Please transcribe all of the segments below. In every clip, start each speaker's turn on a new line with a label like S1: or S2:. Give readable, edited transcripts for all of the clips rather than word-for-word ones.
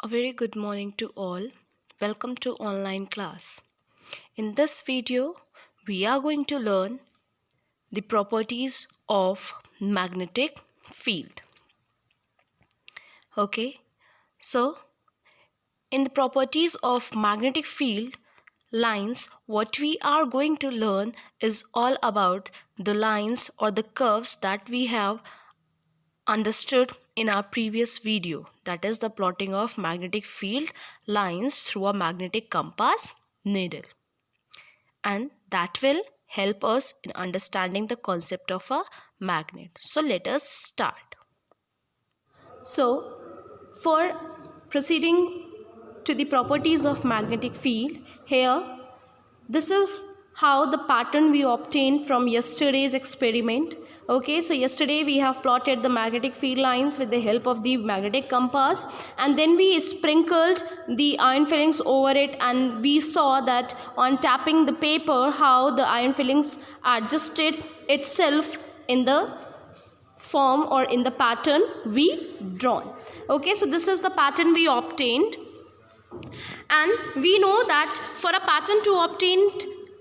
S1: A very good morning to all. Welcome to online class. In this video, we are going to learn the properties of magnetic field. Okay, so in the properties of magnetic field lines, what we are going to learn is all about the lines or the curves that we have understood in our previous video, that is the plotting of magnetic field lines through a magnetic compass needle, and that will help us in understanding the concept of a magnet. So let us start. So for proceeding to the properties of magnetic field, here this is how the pattern we obtained from yesterday's experiment. Okay, so yesterday we have plotted the magnetic field lines with the help of the magnetic compass, and then we sprinkled the iron fillings over it, and we saw that on tapping the paper how the iron fillings adjusted itself in the form or in the pattern we drawn. Okay, so this is the pattern we obtained, and we know that for a pattern to obtain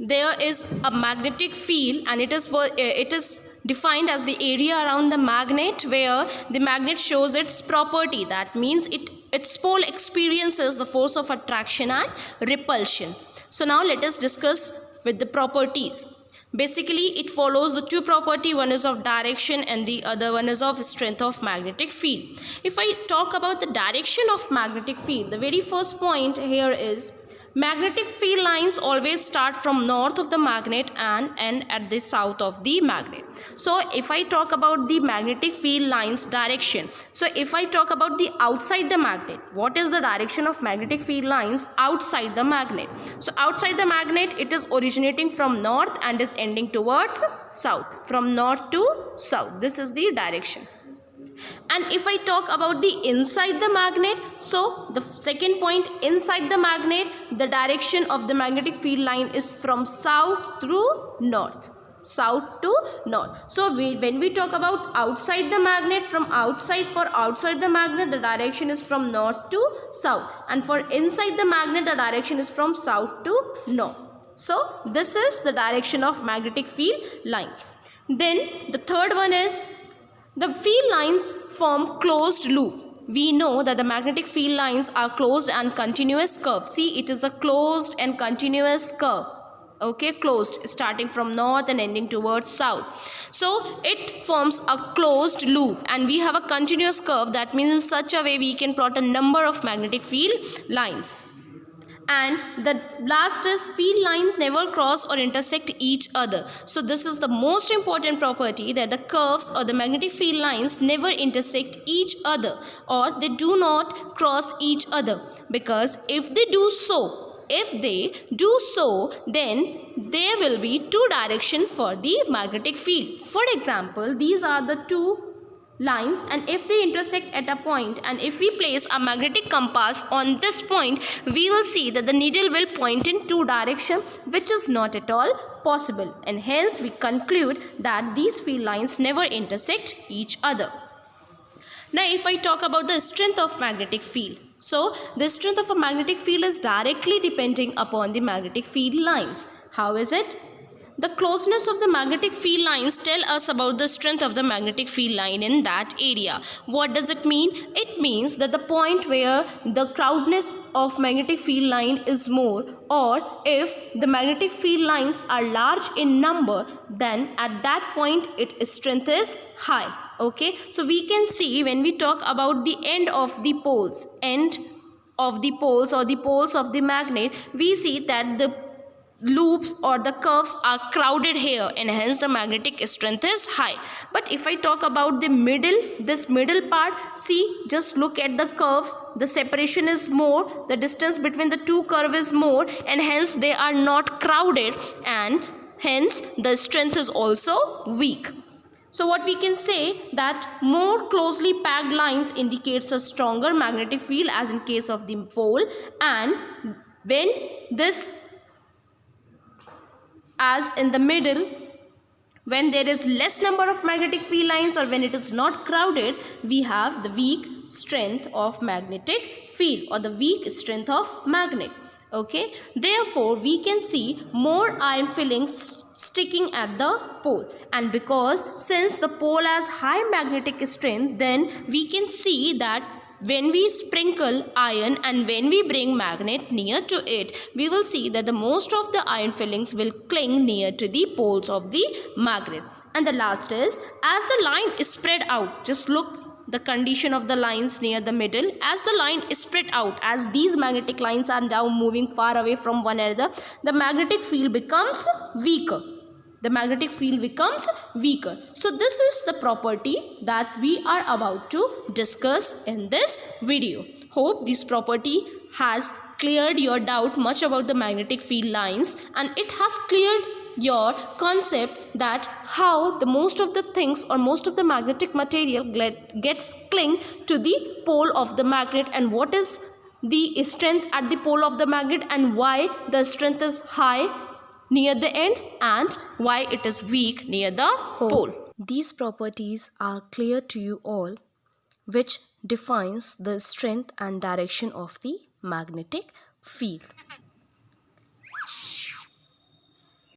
S1: there is a magnetic field, and it is defined as the area around the magnet where the magnet shows its property. That means its pole experiences the force of attraction and repulsion. So now let us discuss with the properties. Basically it follows the two property, one is of direction and the other one is of strength of magnetic field. If I talk about the direction of magnetic field, the very first point here is magnetic field lines always start from north of the magnet and end at the south of the magnet. So if I talk about the magnetic field lines direction, so if I talk about the outside the magnet, what is the direction of magnetic field lines outside the magnet? So outside the magnet it is originating from north and is ending towards south, from north to south. This is the direction. And if I talk about the inside the magnet, so the second point, inside the magnet the direction of the magnetic field line is from south through north, south to north. So when we talk about outside the magnet, from outside, for outside the magnet the direction is from north to south, and for inside the magnet the direction is from south to north. So this is the direction of magnetic field lines. Then the third one is the field lines form closed loop. We know that the magnetic field lines are closed and continuous curve. See, it is a closed and continuous curve. Okay, closed, starting from north and ending towards south. So it forms a closed loop, and we have a continuous curve. That means in such a way we can plot a number of magnetic field lines. And the last is field lines never cross or intersect each other. So this is the most important property, that the curves or the magnetic field lines never intersect each other, or they do not cross each other, because if they do so, then there will be two directions for the magnetic field. For example, these are the two lines, and if they intersect at a point, and if we place a magnetic compass on this point, we will see that the needle will point in two directions, which is not at all possible, and hence we conclude that these field lines never intersect each other. Now if I talk about the strength of magnetic field, so the strength of a magnetic field is directly depending upon the magnetic field lines. How is it? The closeness of the magnetic field lines tell us about the strength of the magnetic field line in that area. What does it mean? It means that the point where the crowdedness of magnetic field line is more, or if the magnetic field lines are large in number, then at that point its strength is high. Okay, so we can see when we talk about the end of the poles or the poles of the magnet, we see that the loops or the curves are crowded here, and hence the magnetic strength is high. But if I talk about the middle, this middle part, see, just look at the curves, the separation is more, the distance between the two curves is more, and hence they are not crowded, and hence the strength is also weak. So what we can say, that more closely packed lines indicates a stronger magnetic field, as in case of the pole, and when this, as in the middle, When there is less number of magnetic field lines or when it is not crowded, we have the weak strength of magnetic field or the weak strength of magnet. Okay, therefore we can see more iron fillings sticking at the pole, and because since the pole has high magnetic strength, then we can see that when we sprinkle iron and when we bring magnet near to it, we will see that the most of the iron fillings will cling near to the poles of the magnet. And the last is, as the line is spread out, just look the condition of the lines near the middle. As the line is spread out, as these magnetic lines are now moving far away from one another, the magnetic field becomes weaker. The magnetic field becomes weaker. So this is the property that we are about to discuss in this video. Hope this property has cleared your doubt much about the magnetic field lines, and it has cleared your concept that how the most of the things or most of the magnetic material gets cling to the pole of the magnet, and what is the strength at the pole of the magnet, and why the strength is high near the end and why it is weak near the pole. These properties are clear to you all, which defines the strength and direction of the magnetic field.